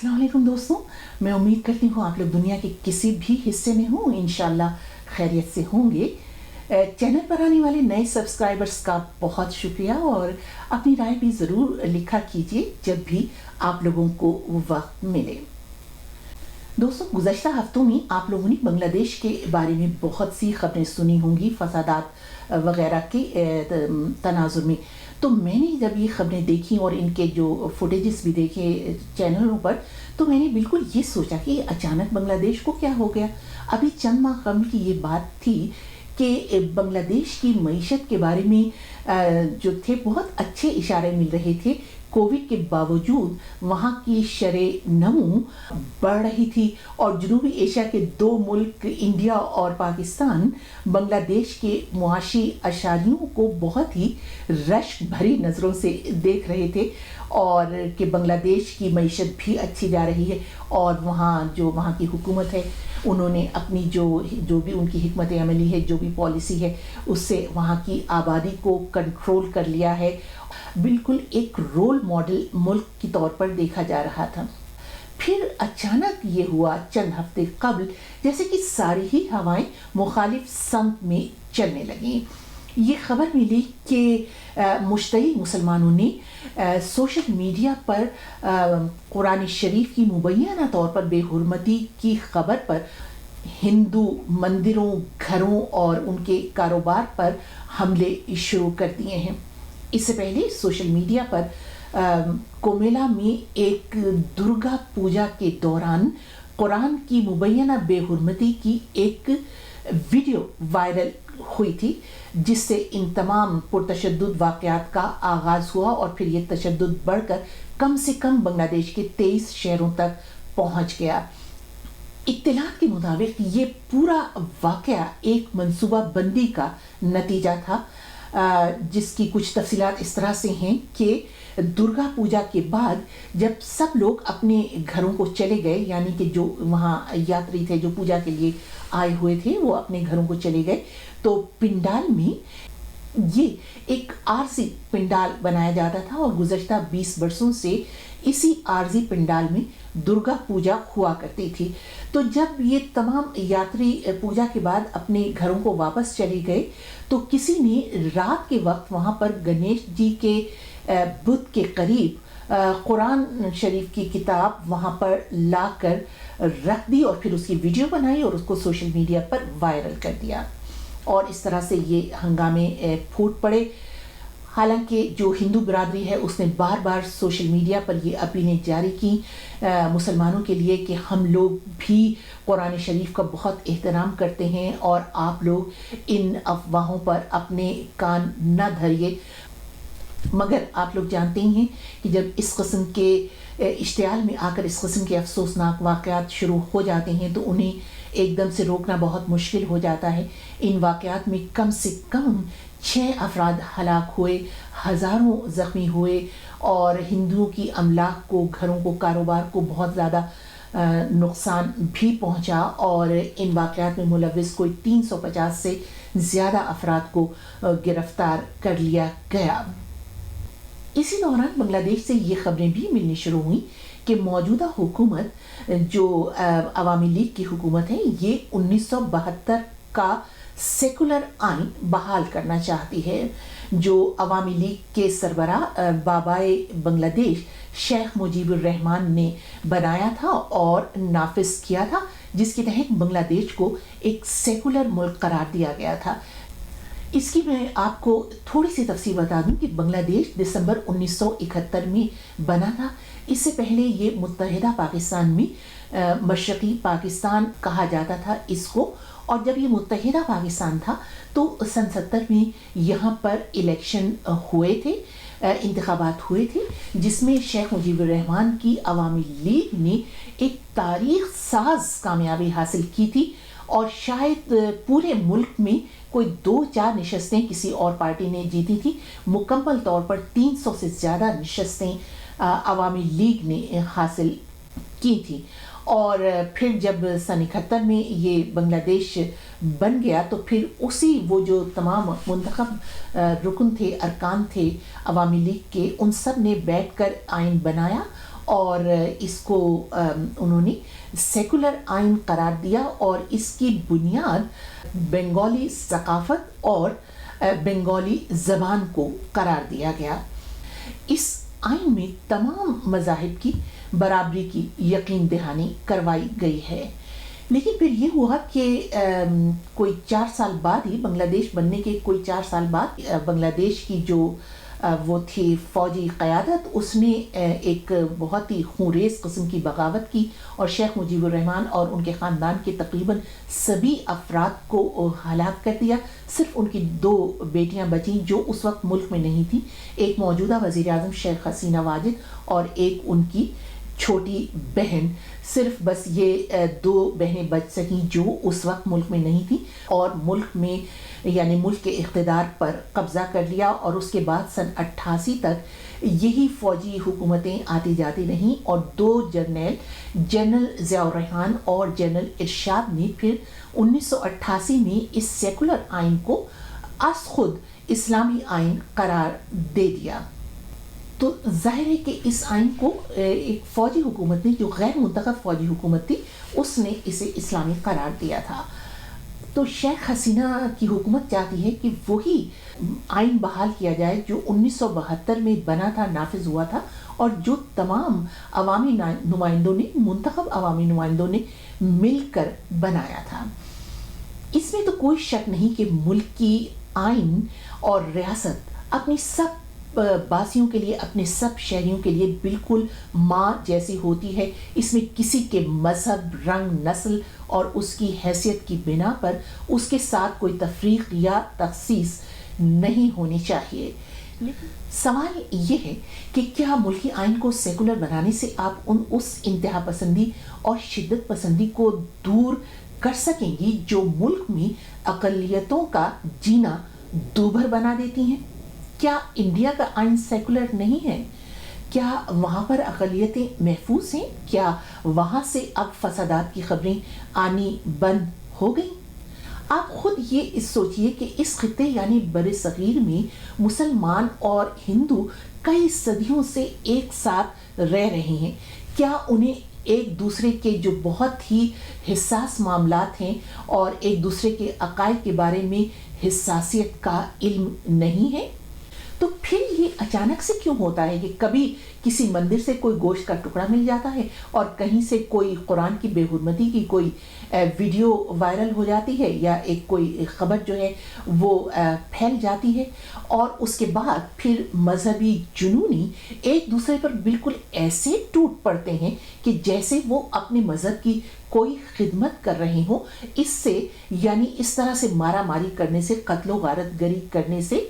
अस्सलाम वालेकुम दोस्तों, मैं उम्मीद करती हूँ आप लोग दुनिया के किसी भी हिस्से में हों, इंशाल्लाह खैरियत से होंगे। चैनल पर आने वाले नए सब्सक्राइबर्स का बहुत शुक्रिया और अपनी राय भी ज़रूर लिखा कीजिए जब भी आप लोगों को वक्त मिले। दोस्तों, गुज़श्ता हफ्तों में आप लोगों ने बांग्लादेश के बारे में बहुत सी खबरें सुनी होंगी फसादात वगैरह के तनाजुर में। तो मैंने जब ये खबरें देखी और इनके जो फुटेजेस भी देखे चैनलों पर, तो मैंने बिल्कुल ये सोचा कि अचानक बांग्लादेश को क्या हो गया। अभी चंद माह कबल की ये बात थी कि बांग्लादेश की मईशत के बारे में जो थे बहुत अच्छे इशारे मिल रहे थे। कोविड के बावजूद वहाँ की शरह-ए-नमू बढ़ रही थी और जनूबी एशिया के दो मुल्क इंडिया और पाकिस्तान बांग्लादेश के मुआशी अशारियों को बहुत ही रश भरी नज़रों से देख रहे थे और कि बांग्लादेश की मईशत भी अच्छी जा रही है और वहाँ की हुकूमत है, उन्होंने अपनी जो भी उनकी हिकमत अमली है, जो भी पॉलिसी है, उससे वहाँ की आबादी को कंट्रोल कर लिया है। बिल्कुल एक रोल मॉडल मुल्क के तौर पर देखा जा रहा था। फिर अचानक ये हुआ चंद हफ्ते कबल, जैसे कि सारी ही हवाएं मुखालिफ समत में चलने लगीं। ये खबर मिली कि मुश्तई मुसलमानों ने सोशल मीडिया पर कुरान शरीफ की मुबैना तौर पर बेहुरमती की खबर पर हिंदू मंदिरों, घरों और उनके कारोबार पर हमले शुरू कर दिए हैं। इससे पहले सोशल मीडिया पर कोमेला में एक दुर्गा पूजा के दौरान कुरान की मुबैना बेहुरमती की एक वीडियो वायरल हुई थी, जिससे इन तमाम पुरतशद्दुद वाक़यात का आगाज़ हुआ और फिर ये तशद्दुद बढ़कर कम से कम बांग्लादेश के 23 शहरों तक पहुंच गया। इत्तलात के मुताबिक ये पूरा वाक़या एक मनसूबा बंदी का नतीजा था, जिसकी कुछ तफसीलात इस तरह से हैं कि दुर्गा पूजा के बाद जब सब लोग अपने घरों को चले गए, यानी कि जो वहाँ यात्री थे जो पूजा के लिए आए हुए थे वो अपने घरों को चले गए, तो पिंडाल में ये एक आरजी पिंडाल बनाया जाता था और गुज़श्ता 20 बरसों से इसी आरजी पिंडाल में दुर्गा पूजा हुआ करती थी। तो जब ये तमाम यात्री पूजा के बाद अपने घरों को वापस चले गए, तो किसी ने रात के वक्त वहाँ पर गणेश जी के बुत के करीब कुरान शरीफ की किताब वहाँ पर लाकर रख दी और फिर उसकी वीडियो बनाई और उसको सोशल मीडिया पर वायरल कर दिया और इस तरह से ये हंगामे फूट पड़े। हालांकि जो हिंदू बिरादरी है उसने बार बार सोशल मीडिया पर ये अपीलें जारी की मुसलमानों के लिए कि हम लोग भी कुरान शरीफ का बहुत एहतराम करते हैं और आप लोग इन अफवाहों पर अपने कान न धरिए। मगर आप लोग जानते ही हैं कि जब इस किस्म के इश्तियाल में आकर इस किस्म के अफसोसनाक वाक़यात शुरू हो जाते हैं तो उन्हें एकदम से रोकना बहुत मुश्किल हो जाता है। इन वाक़यात में कम से कम 6 अफराद हलाक हुए, हज़ारों ज़ख्मी हुए और हिंदुओं की अमलाक को, घरों को, कारोबार को बहुत ज़्यादा नुकसान भी पहुंचा और इन वाक़यात में मुलव्विस कोई 350 से ज़्यादा अफराद को गिरफ्तार कर लिया गया। इसी दौरान बांग्लादेश से ये खबरें भी मिलनी शुरू हुई कि मौजूदा हुकूमत जो अवामी लीग की हुकूमत है, ये 1972 का सेकुलर आइन बहाल करना चाहती है, जो अवामी लीग के सरबराह बाबाए बांग्लादेश शेख मुजीबुर रहमान ने बनाया था और नाफिज किया था, जिसके तहत बांग्लादेश को एक सेकुलर मुल्क करार दिया गया था। इसकी मैं आपको थोड़ी सी तफसील बता दूं कि बांग्लादेश दिसंबर 1971 में बना था। इससे पहले ये मुत्तहिदा पाकिस्तान में मशरक़ी पाकिस्तान कहा जाता था इसको, और जब ये मुत्तहिदा पाकिस्तान था तो सन 70 में यहाँ पर इलेक्शन हुए थे, इंतखाबात हुए थे, जिसमें शेख मुजीबुर रहमान की अवामी लीग ने एक तारीख साज कामयाबी हासिल की थी और शायद पूरे मुल्क में कोई 2-4 नशस्तें किसी और पार्टी ने जीती थी। मुकम्मल तौर पर 300 से ज़्यादा नशस्तें अवामी लीग ने हासिल की थी और फिर जब सन 71 में ये बांग्लादेश बन गया तो फिर उसी वो जो तमाम मुंतखब रुकन थे, अरकान थे अवामी लीग के, उन सब ने बैठकर आइन बनाया اور اس کو انہوں نے سیکولر آئین قرار دیا اور اس کی بنیاد بنگالی ثقافت اور بنگالی زبان کو قرار دیا گیا. اس آئین میں تمام مذاہب کی برابری کی یقین دہانی کروائی گئی ہے. لیکن پھر یہ ہوا کہ کوئی 4 سال بعد ہی، بنگلہ دیش بننے کے کوئی 4 سال بعد، بنگلہ دیش کی جو وہ تھی فوجی قیادت، اس نے ایک بہت ہی خونریز قسم کی بغاوت کی اور شیخ مجیب الرحمن اور ان کے خاندان کے تقریباً سبھی افراد کو ہلاک کر دیا. صرف ان کی 2 بیٹیاں بچیں جو اس وقت ملک میں نہیں تھیں، ایک موجودہ وزیر اعظم شیخ حسینہ واجد اور ایک ان کی چھوٹی بہن. صرف بس یہ 2 بہنیں بچ سکیں جو اس وقت ملک میں نہیں تھیں، اور ملک میں یعنی ملک کے اقتدار پر قبضہ کر لیا. اور اس کے بعد سن 88 تک یہی فوجی حکومتیں آتی جاتی رہیں، اور 2 جنرل ضیاء الرحمن اور جنرل ارشاد نے پھر 1988 میں اس سیکولر آئین کو از خود اسلامی آئین قرار دے دیا. تو ظاہر ہے کہ اس آئین کو ایک فوجی حکومت نے، جو غیر منتخب فوجی حکومت تھی، اس نے اسے اسلامی قرار دیا تھا. تو شیخ حسینہ کی حکومت چاہتی ہے کہ وہی آئین بحال کیا جائے جو 1972 میں بنا تھا، نافذ ہوا تھا، اور جو تمام عوامی نمائندوں نے، منتخب عوامی نمائندوں نے مل کر بنایا تھا. اس میں تو کوئی شک نہیں کہ ملک کی آئین اور ریاست اپنی سب باسیوں کے لیے، اپنے سب شہریوں کے لیے بالکل ماں جیسی ہوتی ہے. اس میں کسی کے مذہب، رنگ، نسل اور اس کی حیثیت کی بنا پر اس کے ساتھ کوئی تفریق یا تخصیص نہیں ہونی چاہیے. سوال یہ ہے کہ کیا ملکی آئین کو سیکولر بنانے سے آپ اس انتہا پسندی اور شدت پسندی کو دور کر سکیں گی جو ملک میں اقلیتوں کا جینا دوبھر بنا دیتی ہیں؟ کیا انڈیا کا آئین سیکولر نہیں ہے؟ کیا وہاں پر اقلیتیں محفوظ ہیں؟ کیا وہاں سے اب فسادات کی خبریں آنی بند ہو گئیں؟ آپ خود یہ سوچئے کہ اس خطے یعنی بر صغیر میں مسلمان اور ہندو کئی صدیوں سے ایک ساتھ رہ رہے ہیں. کیا انہیں ایک دوسرے کے جو بہت ہی حساس معاملات ہیں اور ایک دوسرے کے عقائد کے بارے میں حساسیت کا علم نہیں ہے؟ تو پھر یہ اچانک سے کیوں ہوتا ہے کہ کبھی کسی مندر سے کوئی گوشت کا ٹکڑا مل جاتا ہے اور کہیں سے کوئی قرآن کی بے حرمتی کی کوئی ویڈیو وائرل ہو جاتی ہے یا ایک کوئی خبر جو ہے وہ پھیل جاتی ہے، اور اس کے بعد پھر مذہبی جنونی ایک دوسرے پر بالکل ایسے ٹوٹ پڑتے ہیں کہ جیسے وہ اپنے مذہب کی کوئی خدمت کر رہے ہوں. اس سے یعنی اس طرح سے مارا ماری کرنے سے، قتل و غارت گری کرنے سے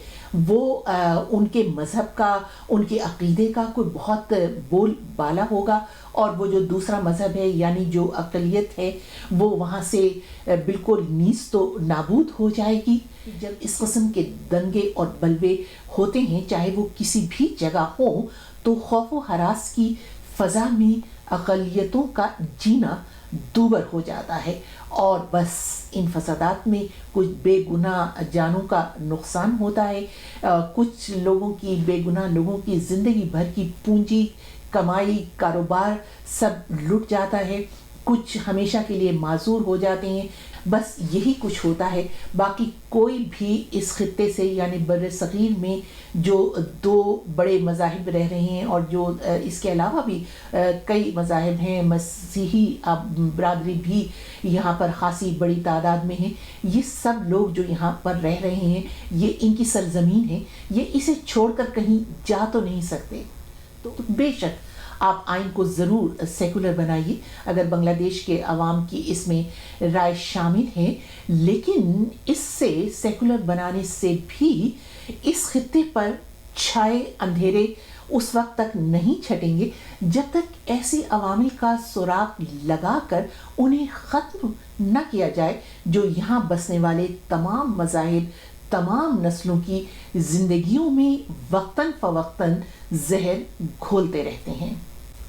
وہ ان کے مذہب کا، ان کے عقیدے کا کوئی بہت بول بالا ہوگا، اور وہ جو دوسرا مذہب ہے یعنی جو اقلیت ہے وہ وہاں سے بالکل نیست و نابود ہو جائے گی. جب اس قسم کے دنگے اور بلوے ہوتے ہیں، چاہے وہ کسی بھی جگہ ہوں، تو خوف و ہراس کی فضا میں اقلیتوں کا جینا دوبر ہو جاتا ہے، اور بس ان فسادات میں کچھ بے گناہ جانوں کا نقصان ہوتا ہے. کچھ لوگوں کی، بے گناہ لوگوں کی زندگی بھر کی پونجی، کمائی، کاروبار سب لٹ جاتا ہے. کچھ ہمیشہ کے لیے معذور ہو جاتے ہیں. بس یہی کچھ ہوتا ہے. باقی کوئی بھی اس خطے سے یعنی بر صغیر میں جو 2 بڑے مذاہب رہ رہے ہیں، اور جو اس کے علاوہ بھی کئی مذاہب ہیں، مسیحی برادری بھی یہاں پر خاصی بڑی تعداد میں ہیں، یہ سب لوگ جو یہاں پر رہ رہے ہیں، یہ ان کی سرزمین ہے، یہ اسے چھوڑ کر کہیں جا تو نہیں سکتے. تو بے شک آپ آئین کو ضرور سیکولر بنائیے اگر بنگلہ دیش کے عوام کی اس میں رائے شامل ہے، لیکن اس سے سیکولر بنانے سے بھی اس خطے پر چھائے اندھیرے اس وقت تک نہیں چھٹیں گے جب تک ایسے عوامل کا سراغ لگا کر انہیں ختم نہ کیا جائے جو یہاں بسنے والے تمام مذاہب، تمام نسلوں کی زندگیوں میں وقتاً فوقتاً زہر گھولتے رہتے ہیں.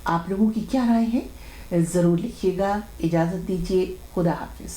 آپ لوگوں کی کیا رائے ہے؟ ضرور لکھیے گا. اجازت دیجیے. خدا حافظ.